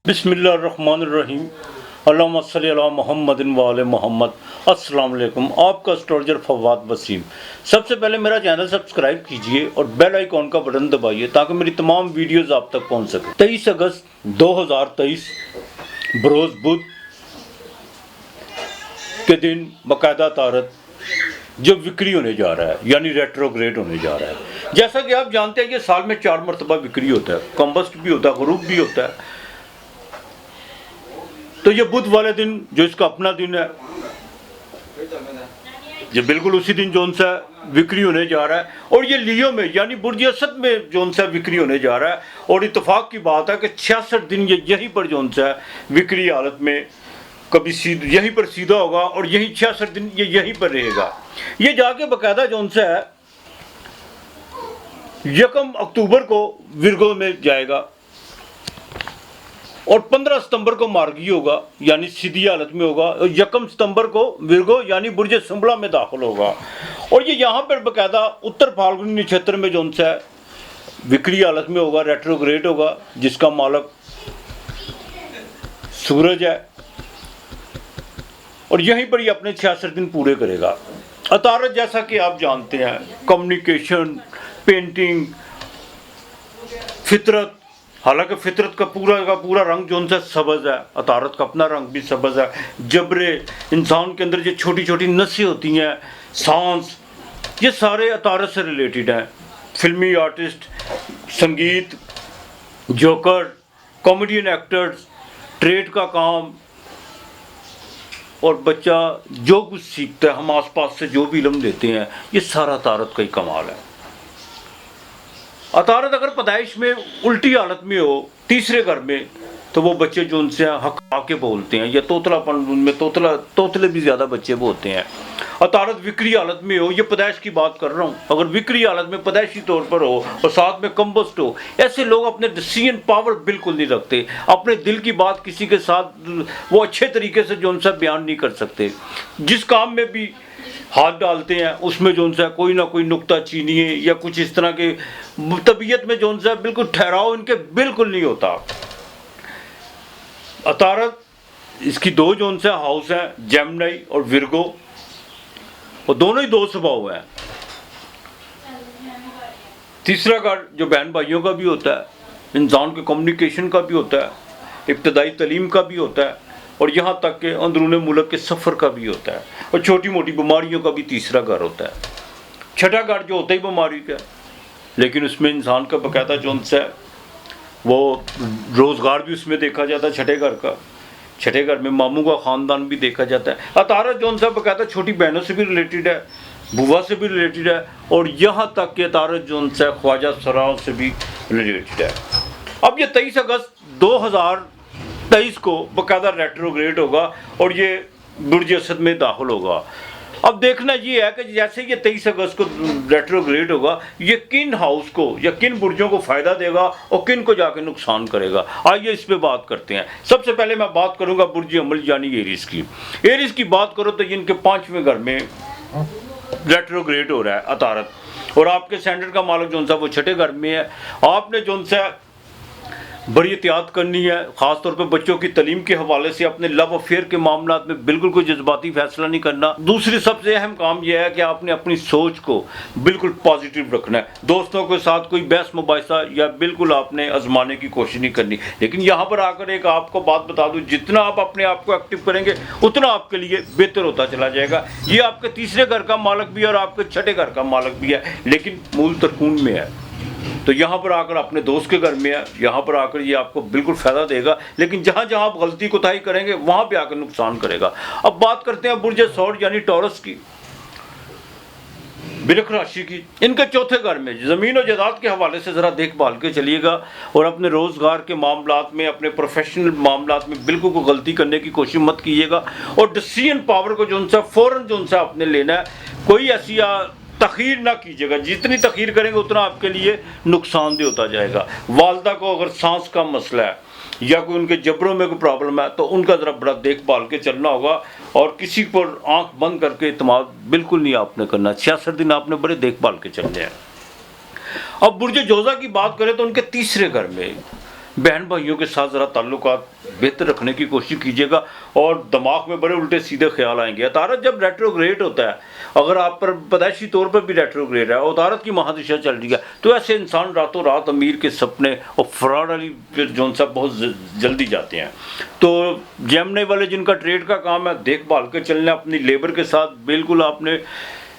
बिस्मिल्लाहिर्रहमानिर्रहीम। अल्लाहुम्मा सल्ली अला मुहम्मदिन व आले मोहम्मद। अस्सलाम वालेकुम। आपका एस्ट्रोलॉजर फवाद वसीम। सबसे पहले मेरा चैनल सब्सक्राइब कीजिए और बेल आइकॉन का बटन दबाइए ताकि मेरी तमाम वीडियोस आप तक पहुंच सके। 23 अगस्त 2023 बरोज़ बुध के दिन बाकायदा तारत जो विक्री होने जा रहा है यानी रेट्रोग्रेड होने जा रहा है। जैसा कि आप जानते हैं ये साल में 4 मरतबा विक्री होता है, कम्बस्ट भी होता है, गुरूब भी होता है। तो ये बुध वाले दिन जो इसका अपना दिन है, ये बिल्कुल उसी दिन जोन सा विक्री होने जा रहा है और ये लियो में यानी बुर्ज असद में जोन सा विक्री होने जा रहा है। और इत्तेफाक की बात है कि 66 दिन ये यहीं पर जोन सा विक्री हालत में कभी यहीं पर सीधा होगा और यहीं 66 दिन ये यहीं पर रहेगा। ये जाके बाकायदा जोन सा है 1 अक्टूबर को विर्गो में जाएगा और 15 सितंबर को मार्गी होगा यानी सीधी हालत में होगा और 1 सितंबर को विर्गो यानी बुर्ज सुंबला में दाखिल होगा। और ये यहाँ पर बाकायदा उत्तर फाल्गुनी नक्षत्र में जोन सा विक्री हालत में होगा, रेट्रोग्रेड होगा, जिसका मालक सूरज है और यहीं पर ये अपने 66 दिन पूरे करेगा। अतारत जैसा कि आप जानते हैं कम्युनिकेशन, पेंटिंग, फितरत, हालांकि फितरत का पूरा रंग जो उनसे सब्ज़ है, अतारत का अपना रंग भी सब्ज़ है। जबरे इंसान के अंदर जो छोटी छोटी नसें होती हैं, सांस, ये सारे अतारत से रिलेटेड हैं। फिल्मी आर्टिस्ट, संगीत, जोकर, कॉमेडियन एक्टर्स, ट्रेड का काम और बच्चा जो कुछ सीखता है, हम आसपास से जो भी इल्म लेते हैं, ये सारा अतारत का ही कमाल है। अतारत अगर पैदाइश में उल्टी हालत में हो तीसरे घर में तो वो बच्चे जो उनसे हक आके बोलते हैं या तोतलापन, उनमें तोतले भी ज़्यादा बच्चे बोलते हैं। अतारत विक्री हालत में हो, ये पैदाइश की बात कर रहा हूँ, अगर विक्री हालत में पैदाइशी तौर पर हो और साथ में कम्बस्ट हो, ऐसे लोग अपने डिसीजन पावर बिल्कुल नहीं रखते। अपने दिल की बात किसी के साथ वो अच्छे तरीके से जो उनसे बयान नहीं कर सकते। जिस काम में भी हाथ डालते हैं उसमें जो उनसे कोई ना कोई नुक्ता चीनिए या कुछ इस तरह के तबीयत में जो उनसे बिल्कुल ठहराव इनके बिल्कुल नहीं होता। अतारत इसकी दो जो उनसे हाउस हैं, जेमिनी और विर्गो, और दोनों ही दो स्वभाव हैं। तीसरा घर जो बहन भाइयों का भी होता है, इंसान के कम्युनिकेशन का भी होता है, इब्तदाई तालीम का भी होता है और यहाँ तक के अंदरूनी मुल्क के सफ़र का भी होता है और छोटी मोटी बीमारियों का भी तीसरा घर होता है। छठा घर जो होता ही बीमारी का, लेकिन उसमें इंसान का बाकायदा जो उनसे वो रोज़गार भी उसमें देखा जाता है। छठे घर का, छठे घर में मामू का ख़ानदान भी देखा जाता है। अतारत जो उनसे बाकायदा छोटी बहनों से भी रिलेटेड है, बुआ से भी रिलेटेड है और यहाँ तक कि अतारत जो उनसे ख्वाजा सराओं से भी रिलेटेड है। अब ये 23 अगस्त 2023 को बाकायदा रेट्रोग्रेड होगा और ये बुर्ज असद में दाखिल होगा। अब देखना ये है कि जैसे ये 23 अगस्त को रेट्रोग्रेड होगा, ये किन हाउस को या किन बुर्जों को फ़ायदा देगा और किन को जाके नुकसान करेगा। आइए इस पे बात करते हैं। सबसे पहले मैं बात करूंगा बुर्ज अमल यानी एरीज की। एरीज की बात करो तो इनके 5वें घर में रेट्रोग्रेड हो रहा है अतारत और आपके सेंटर का मालिक जो सा वो छठे घर में है। आपने जो सा बड़ी एहतियात करनी है, ख़ास तौर पे बच्चों की तालीम के हवाले से। अपने लव अफेयर के मामला में बिल्कुल कोई जज्बाती फैसला नहीं करना। दूसरी सबसे अहम काम यह है कि आपने अपनी सोच को बिल्कुल पॉजिटिव रखना है। दोस्तों के साथ कोई बहस मुबाहिसा या बिल्कुल आपने आजमाने की कोशिश नहीं करनी। लेकिन यहाँ पर आकर एक आपको बात बता दूँ, जितना आप अपने आप को एक्टिव करेंगे उतना आपके लिए बेहतर होता चला जाएगा। ये आपके तीसरे घर का मालिक भी है और आपके छठे घर का मालिक भी है, लेकिन मूल तरकून में है। तो यहाँ पर आकर अपने दोस्त के घर में है, यहाँ पर आकर ये आपको बिल्कुल फ़ायदा देगा, लेकिन जहाँ जहाँ आप गलती कोताही करेंगे वहाँ पे आकर नुकसान करेगा। अब बात करते हैं बुर्ज सौर यानी टॉरस की, बिरख राशि की। इनके चौथे घर में ज़मीन और जायदाद के हवाले से ज़रा देखभाल के चलिएगा और अपने रोज़गार के मामलात में, अपने प्रोफेशनल मामलात में बिल्कुल कोई गलती करने की कोशिश मत कीजिएगा। और डिसीजन पावर को जो उनसे फ़ौरन जो उनसे आपने लेना है, कोई ऐसी तखीर ना कीजिएगा। जितनी तखीर करेंगे उतना आपके लिए नुकसानदेह होता जाएगा। वालदा को अगर सांस का मसला है या कोई उनके जबड़ों में कोई प्रॉब्लम है तो उनका ज़रा बड़ा देखभाल के चलना होगा और किसी पर आंख बंद करके इत्मीनान बिल्कुल नहीं आपने करना। 66 दिन आपने बड़े देखभाल के चलने हैं। अब बुर्ज जोजा की बात करें तो उनके तीसरे घर में बहन भाइयों के साथ ज़रा ताल्लुकात बेहतर रखने की कोशिश कीजिएगा और दिमाग में बड़े उल्टे सीधे ख्याल आएंगे। अतारत जब रेट्रोग्रेड होता है, अगर आप पर पैदाइशी तौर पर भी रेट्रोग्रेड है और अतारत की महादिशा चल रही है, तो ऐसे इंसान रातों रात अमीर के सपने और फ्रॉड वाली जोन सा बहुत जल्दी जाते हैं। तो जेमनी वाले जिनका ट्रेड का काम है, देखभाल के चलना, अपनी लेबर के साथ बिल्कुल आपने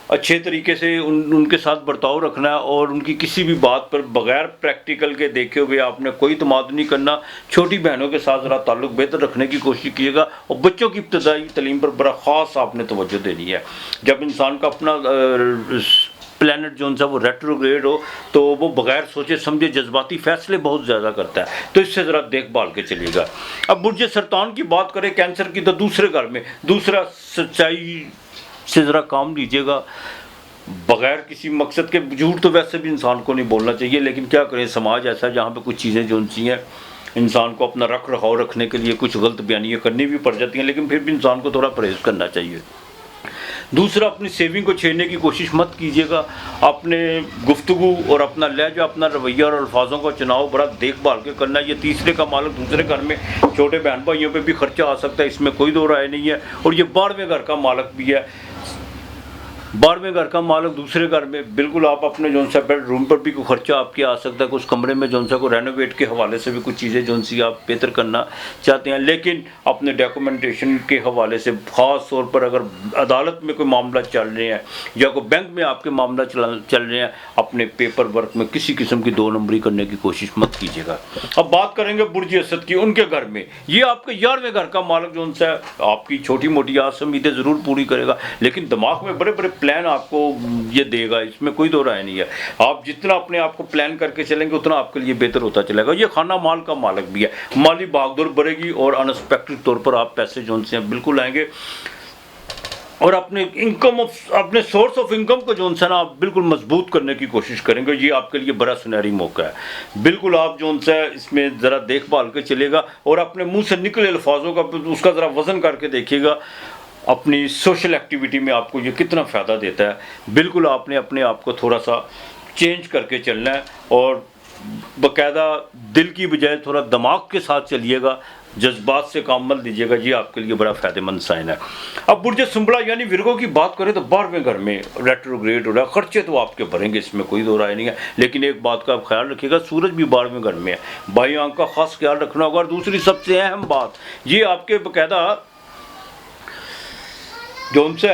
अच्छे तरीके से उनके साथ बर्ताव रखना है और उनकी किसी भी बात पर बगैर प्रैक्टिकल के देखे हुए आपने कोई तमाद नहीं करना। छोटी बहनों के साथ ज़रा ताल्लुक़ बेहतर रखने की कोशिश कीजिएगा और बच्चों की इब्तदाई तलीम पर बड़ा ख़ास आपने तवज्जो देनी है। जब इंसान का अपना प्लैनेट जो सा वो रेट्रोग्रेड हो तो वो बगैर सोचे समझे जज्बाती फैसले बहुत ज़्यादा करता है, तो इससे ज़रा देखभाल के चलिएगा। अब बुर्ज सरतान की बात करें, कैंसर की, तो दूसरे घर में दूसरा सच्चाई से ज़रा काम लीजिएगा बगैर किसी मकसद के। झूठ तो वैसे भी इंसान को नहीं बोलना चाहिए, लेकिन क्या करें, समाज ऐसा है जहाँ पे कुछ चीज़ें जो सी हैं इंसान को अपना रख रखाव रखने के लिए कुछ गलत बयानियाँ करनी भी पड़ जाती हैं, लेकिन फिर भी इंसान को थोड़ा परहेज़ करना चाहिए। दूसरा, अपनी सेविंग को छेड़ने की कोशिश मत कीजिएगा। अपने गुफ्तगू और अपना लहजा, अपना रवैया और अल्फाजों का चुनाव बड़ा देखभाल के करना। ये तीसरे का मालिक दूसरे घर में, छोटे बहन भाइयों पे भी खर्चा आ सकता है, इसमें कोई दो राय नहीं है। और ये 12वें घर का मालिक भी है, 12वें घर का मालिक दूसरे घर में। बिल्कुल आप अपने जो सा बेडरूम पर भी कोई खर्चा आपके आ सकता है, उस कमरे में जो सा को रेनोवेट के हवाले से भी कुछ चीज़ें जो सी आप बेहतर करना चाहते हैं। लेकिन अपने डॉक्यूमेंटेशन के हवाले से ख़ास तौर पर अगर अदालत में कोई मामला चल रहे हैं या कोई बैंक में आपके मामला चल रहे हैं, अपने पेपर वर्क में किसी किस्म की 2 नंबरी करने की कोशिश मत कीजिएगा। अब बात करेंगे बुर्ज असद की, उनके घर में। ये आपके 11वें घर का मालिक जो सा आपकी छोटी मोटी आस उम्मीदें ज़रूर पूरी करेगा, लेकिन दिमाग में बड़े बड़े प्लान आपको ये देगा, इसमें कोई दो राय नहीं है। आप जितना अपने आप को प्लान करके चलेंगे उतना आपके लिए बेहतर होता चलेगा। ये खाना माल का मालिक भी है, माली भागदौड़ बढ़ेगी और अनएक्सपेक्टेड तौर पर आप पैसे जो से बिल्कुल आएंगे और अपने इनकम अपने सोर्स ऑफ इनकम को जो है ना आप बिल्कुल मजबूत करने की कोशिश करेंगे। ये आपके लिए बड़ा सुनहरी मौका है। बिल्कुल आप जो है इसमें ज़रा देखभाल के चलेगा और अपने मुंह से निकले अल्फाजों का उसका ज़रा वज़न करके देखिएगा अपनी सोशल एक्टिविटी में आपको ये कितना फ़ायदा देता है। बिल्कुल आपने अपने आप को थोड़ा सा चेंज करके चलना है और बाकायदा दिल की बजाय थोड़ा दिमाग के साथ चलिएगा, जज्बात से काम मत लीजिएगा। ये आपके लिए बड़ा फ़ायदेमंद साइन है। अब बुर्ज सुंबला यानी विर्गो की बात करें तो 12वें घर में रेट्रोग्रेड हो रहा है। खर्चे तो आपके भरेंगे, इसमें कोई दो राय नहीं है, लेकिन एक बात का आप ख्याल रखिएगा, सूरज भी 12वें घर में है, बाई आंख का खास ख्याल रखना होगा। और दूसरी सबसे अहम बात, ये आपके बाकायदा जो उनसे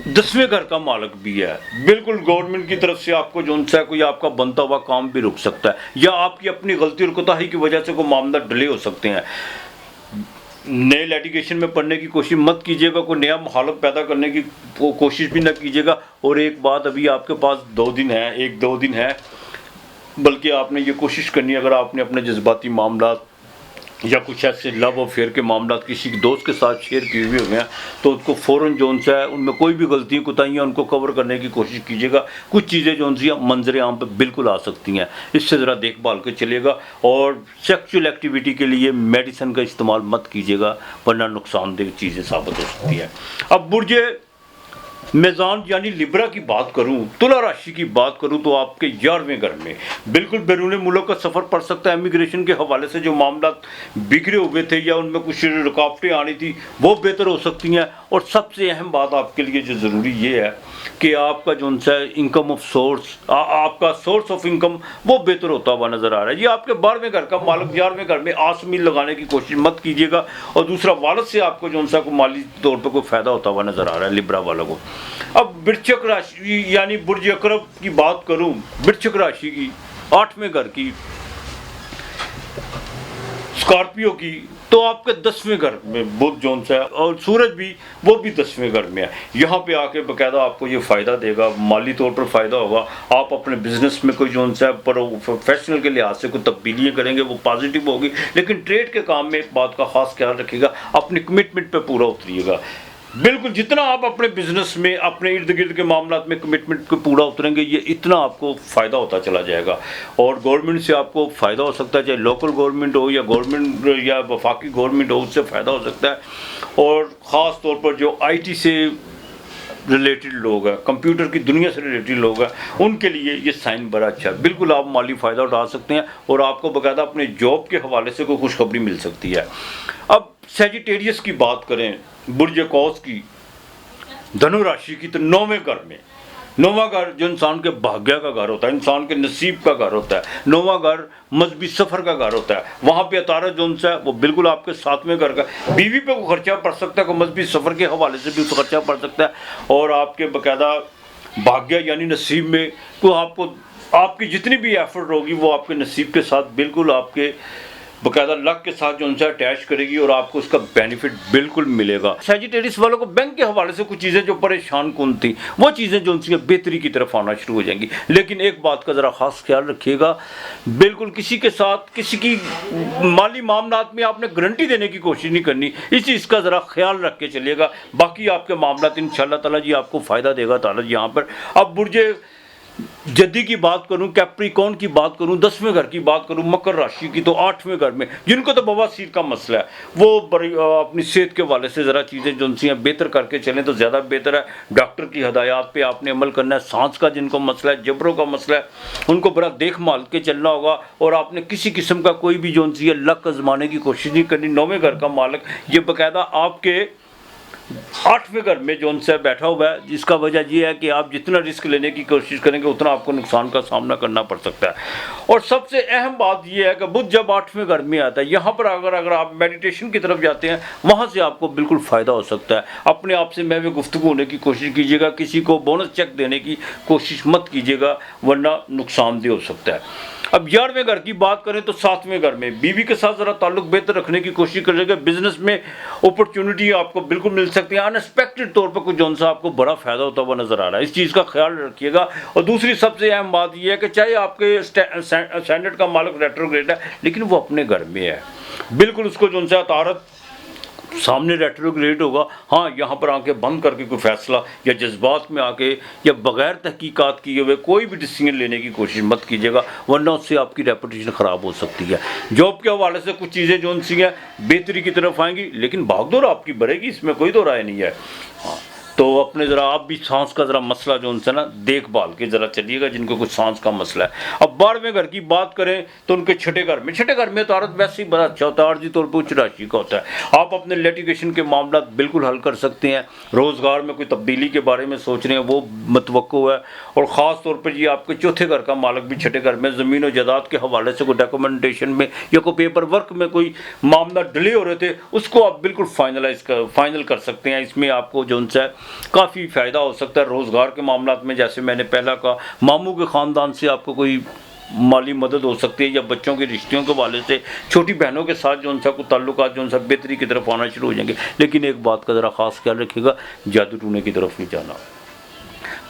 10वें घर का मालिक भी है। बिल्कुल गवर्नमेंट की तरफ से आपको जो सा कोई आपका बनता हुआ काम भी रुक सकता है या आपकी अपनी गलती और कोताही की वजह से कोई मामला डिले हो सकते हैं। नए लिटिगेशन में पढ़ने की कोशिश मत कीजिएगा, कोई नया हालत पैदा करने की कोशिश भी ना कीजिएगा। और एक बात, अभी आपके पास 2 दिन है, 1-2 दिन है, बल्कि आपने ये कोशिश करनी है, अगर आपने अपने जज्बाती मामला या कुछ ऐसे लव अफेयर के मामला किसी दोस्त के साथ शेयर किए हुए हैं तो उसको फ़ौरन जो सा है उनमें कोई भी गलतियाँ कोताहियाँ उनको कवर करने की कोशिश कीजिएगा। कुछ चीज़ें जो सी मंजर आम पर बिल्कुल आ सकती हैं, इससे ज़रा देखभाल के चलिएगा। और सेक्सुअल एक्टिविटी के लिए मेडिसिन का इस्तेमाल मत कीजिएगा, वरना नुकसानदेह चीज़ें साबित हो सकती हैं। अब बुर्ज मेज़ान यानी लिब्रा की बात करूं, तुला राशि की बात करूं, तो आपके 11वें घर में बिल्कुल बैरून मुल्क का सफ़र पड़ सकता है। इमिग्रेशन के हवाले से जो मामला बिखरे हुए थे या उनमें कुछ रुकावटें आनी थी वो बेहतर हो सकती हैं। और सबसे अहम बात आपके लिए जो ज़रूरी ये है कि आपका जो सा इनकम ऑफ सोर्स, आपका सोर्स ऑफ इनकम वो बेहतर होता हुआ नज़र आ रहा है। ये आपके 12वें घर का मालिक 11वें घर में आसमील लगाने की कोशिश मत कीजिएगा। और दूसरा, वालिद से आपको जो सा को माली तौर पर कोई फ़ायदा होता हुआ नज़र आ रहा है लिब्रा वालों को। अब वृश्चिक राशि यानी बुर्ज अकरब की बात करूं, वृश्चिक राशि की 8वें घर की, स्कॉर्पियो की, तो आपके 10वें घर में बुध जोन सा है और सूरज भी वो भी 10वें घर में है। यहाँ पे आके बाकायदा आपको ये फ़ायदा देगा, माली तौर पर फ़ायदा होगा। आप अपने बिजनेस में कोई जोन सा है प्रोफेशनल के लिहाज से कोई तब्दीलियाँ करेंगे वो पॉजिटिव होगी। लेकिन ट्रेड के काम में एक बात का ख़ास ख्याल रखिएगा, अपनी कमिटमेंट पर पूरा उतरिएगा। बिल्कुल जितना आप अपने बिजनेस में अपने इर्द गिर्द के मामला में कमिटमेंट को पूरा उतरेंगे, ये इतना आपको फ़ायदा होता चला जाएगा। और गवर्नमेंट से आपको फ़ायदा हो सकता है, चाहे लोकल गवर्नमेंट हो या गवर्नमेंट या वफाकी गवर्नमेंट हो, उससे फ़ायदा हो सकता है। और ख़ास तौर पर जो IT से रिलेटेड लोग हैं, कंप्यूटर की दुनिया से रिलेटेड लोग हैं, उनके लिए ये साइन बड़ा अच्छा है। बिल्कुल आप माली फ़ायदा उठा सकते हैं और आपको बाकायदा अपने जॉब के हवाले से कोई खुशखबरी मिल सकती है। अब सैजिटेरियस की बात करें, बुर्ज कौस की, धनु राशि की, तो 9वें घर में, 9वां घर जो इंसान के भाग्य का घर होता है, इंसान के नसीब का घर होता है, 9वां घर मजहबी सफ़र का घर होता है। वहाँ पे अतारत जो है वो बिल्कुल आपके 7वें घर का, बीवी पे को खर्चा पड़ सकता है, कोई मजहबी सफ़र के हवाले से भी खर्चा पड़ सकता है, और आपके बाकायदा भाग्य यानी नसीब में तो आपको आपकी जितनी भी एफर्ट होगी वो आपके नसीब के साथ बिल्कुल आपके बाकायदा लक के साथ जो उनसे अटैच करेगी और आपको उसका बेनिफिट बिल्कुल मिलेगा। सैजिटेरियस वालों को बैंक के हवाले से कुछ चीज़ें जो परेशान कौन थी, वो चीज़ें जो उनकी बेहतरी की तरफ आना शुरू हो जाएंगी। लेकिन एक बात का ज़रा ख़ास ख्याल रखिएगा, बिल्कुल किसी के साथ किसी की माली मामलात में आपने गारंटी देने की कोशिश नहीं करनी, इस चीज़ का ज़रा ख्याल रख के चलिएगा। बाकी आपके मामलात इंशाअल्लाह ताला जी आपको फ़ायदा देगा ताला जी यहाँ पर। अब बुर्जे जद्दी की बात करूं, कैप्रिकॉर्न की बात करूं, 10वें घर की बात करूं, मकर राशि की, तो 8वें घर में जिनको तो बवासीर का मसला है वो बड़ी अपनी सेहत के हवाले से ज़रा चीज़ें जो उनसे बेहतर करके चलें तो ज़्यादा बेहतर है। डॉक्टर की हदायत पे आपने अमल करना है। सांस का जिनको मसला है, जबरों का मसला है, उनको बड़ा देख माल के चलना होगा और आपने किसी किस्म का कोई भी जो उनसे लक आजमाने की कोशिश नहीं करनी। 9वें घर का मालिक ये बाकायदा आपके 8वें घर में जो उनसे बैठा हुआ है, जिसका वजह यह है कि आप जितना रिस्क लेने की कोशिश करेंगे उतना आपको नुकसान का सामना करना पड़ सकता है। और सबसे अहम बात यह है कि बुध जब 8वें घर में आता है, यहाँ पर अगर आप मेडिटेशन की तरफ जाते हैं वहाँ से आपको बिल्कुल फ़ायदा हो सकता है। अपने आप से महवे गुफ्तगू होने की कोशिश कीजिएगा, किसी को बोनस चेक देने की कोशिश मत कीजिएगा वरना नुकसानदेह हो सकता है। अब 11वें घर की बात करें तो 7वें घर में बीवी के साथ ज़रा ताल्लुक बेहतर रखने की कोशिश करिएगा। बिजनेस में अपॉर्चुनिटी आपको बिल्कुल मिल सकती है, अनएक्सपेक्टेड तौर पर कुछ जो सा आपको बड़ा फ़ायदा होता हुआ नज़र आ रहा है, इस चीज़ का ख्याल रखिएगा। और दूसरी सबसे अहम बात यह है कि चाहे आपके स्टैंडर्ड का मालिक रेट्रोग्रेड है लेकिन वो अपने घर में है, बिल्कुल उसको जो सा तारत सामने रेट्रोग्रेड होगा, हाँ यहाँ पर आके बंद करके कोई फैसला या जज्बात में आके या बग़ैर तहकीकात किए हुए कोई भी डिसीजन लेने की कोशिश मत कीजिएगा वरना उससे आपकी रेपुटेशन ख़राब हो सकती है। जॉब के हवाले से कुछ चीज़ें जो उनसी हैं बेहतरी की तरफ आएंगी लेकिन भागदौड़ आपकी बढ़ेगी, इसमें कोई दो राय नहीं है। हाँ तो अपने ज़रा आप भी सांस का ज़रा मसला जो उनसे ना देखभाल के ज़रा चलिएगा जिनको कुछ सांस का मसला है। अब 12वें घर की बात करें तो उनके छठे घर में तारत वैसे ही बड़ा अच्छा होता है, आर्जी तौर पर उच्च राशि का होता है। आप अपने लिटिगेशन के मामला बिल्कुल हल कर सकते हैं, रोज़गार में कोई तब्दीली के बारे में सोच रहे हैं वो मतवक्को है। और ख़ास तौर पर ये आपके चौथे घर का मालिक भी छठे घर में, ज़मीन और जायदाद के हवाले से कोई डॉक्यूमेंटेशन में या कोई पेपर वर्क में कोई मामला डिले हो रहे थे उसको आप बिल्कुल फाइनल कर सकते हैं। इसमें आपको जो उनसे काफ़ी फ़ायदा हो सकता है। रोज़गार के मामलात में जैसे मैंने पहला कहा, मामू के ख़ानदान से आपको कोई माली मदद हो सकती है या बच्चों के रिश्तों के वाले से छोटी बहनों के साथ जो उनसा कुछ ताल्लुकात जो उनसा बेहतरी की तरफ आना शुरू हो जाएंगे। लेकिन एक बात का ज़रा ख़ास ख्याल रखिएगा, जादू टूने की तरफ नहीं जाना।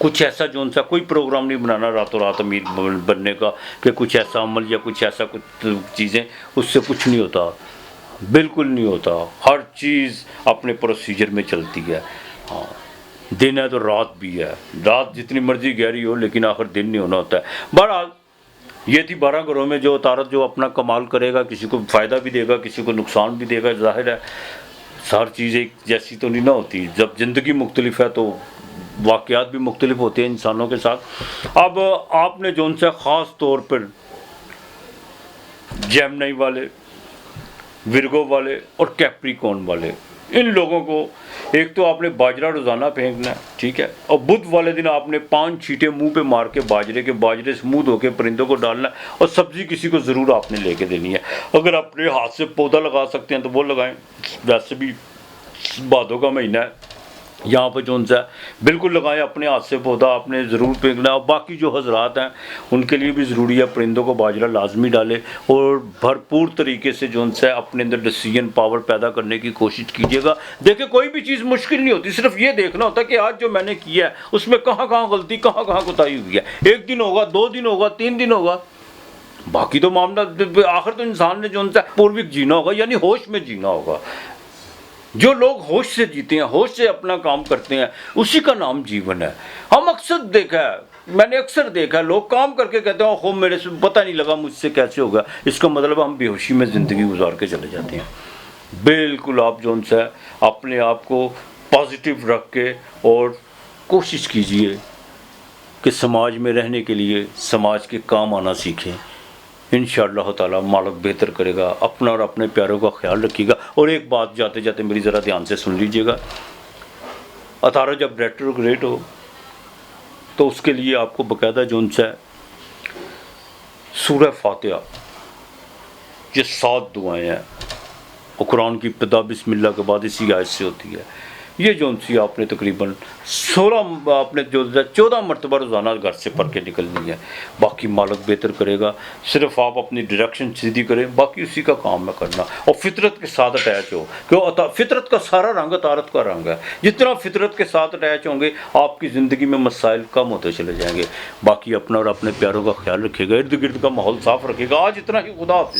कुछ ऐसा जो उनसा कोई प्रोग्राम नहीं बनाना रातों रात अमीर बनने का कि कुछ ऐसा अमल या कुछ ऐसा कुछ चीज़ें, उससे कुछ नहीं होता, बिल्कुल नहीं होता। हर चीज़ अपने प्रोसीजर में चलती है। हाँ दिन है तो रात भी है, रात जितनी मर्जी गहरी हो लेकिन आखिर दिन नहीं होना होता है। बहरहाल ये थी 12 घरों में जो तारत जो अपना कमाल करेगा, किसी को फ़ायदा भी देगा किसी को नुकसान भी देगा। जाहिर है हर चीज़ एक जैसी तो नहीं ना होती, जब ज़िंदगी मुख्तलिफ है तो वाक़यात भी मुख्तलिफ होते हैं इंसानों के साथ। अब आपने जो उनसे ख़ास तौर पर जेमिनी वाले, विर्गो वाले और कैप्रिकॉर्न वाले, इन लोगों को एक तो आपने बाजरा रोज़ाना फेंकना है, ठीक है, और बुध वाले दिन आपने 5 छींटे मुंह पे मार के बाजरे से मुंह धो के परिंदों को डालना है। और सब्ज़ी किसी को ज़रूर आपने लेके देनी है। अगर अपने हाथ से पौधा लगा सकते हैं तो वो लगाएं, वैसे भी भादों का महीना है, यहाँ पर जो उनसे बिल्कुल लगाएं अपने हाथ से पौधा आपने ज़रूर फेंकना है। और बाकी जो हजरात हैं उनके लिए भी ज़रूरी है परिंदों को बाजरा लाजमी डालें और भरपूर तरीके से जो उनसे अपने अंदर डिसीजन पावर पैदा करने की कोशिश कीजिएगा। देखिए कोई भी चीज़ मुश्किल नहीं होती, सिर्फ ये देखना होता है कि आज जो मैंने किया है उसमें कहाँ कहाँ गलती कहाँ कहाँ कोताही हुई है। 1 दिन होगा, 2 दिन होगा, 3 दिन होगा, बाकी तो मामला आखिर तो इंसान ने जो उनसे पूर्विक जीना होगा यानी होश में जीना होगा। जो लोग होश से जीते हैं, होश से अपना काम करते हैं, उसी का नाम जीवन है। हम अक्सर देखा है, मैंने अक्सर देखा है, लोग काम करके कहते हैं खो मेरे से पता नहीं लगा मुझसे कैसे होगा, इसका मतलब हम बेहोशी में ज़िंदगी गुजार के चले जाते हैं। बिल्कुल आप जो उनसे अपने आप को पॉजिटिव रख के और कोशिश कीजिए कि समाज में रहने के लिए समाज के काम आना सीखें। इंशाअल्लाह ताला मालिक बेहतर करेगा। अपना और अपने प्यारों का ख्याल रखिएगा। और एक बात जाते जाते मेरी ज़रा ध्यान से सुन लीजिएगा, अतारा जब रेट्रोग्रेड हो तो उसके लिए आपको बाकायदा जोन सा सूरह फातिहा, ये 7 दुआएं हैं, और कुरान की इब्तिदा बिस्मिल्लाह के बाद इसी आयत से होती है। ये जोन सी आपने तकरीबन 16 आपने जो 14 मरतबा रोज़ाना घर से पढ़ के निकलनी है। बाकी मालिक बेहतर करेगा, सिर्फ आप अपनी डायरेक्शन सीधी करें, बाकी उसी का काम है करना। और फितरत के साथ अटैच हो, क्यों फितरत का सारा रंग अतारत का रंग है। जितना फितरत के साथ अटैच होंगे आपकी ज़िंदगी में मसाइल कम होते चले जाएंगे। बाकी अपना और अपने प्यारों का ख्याल रखिएगा, इर्द गिर्द का माहौल साफ़ रखिएगा। आज इतना ही, खुदा हाफ़िज़।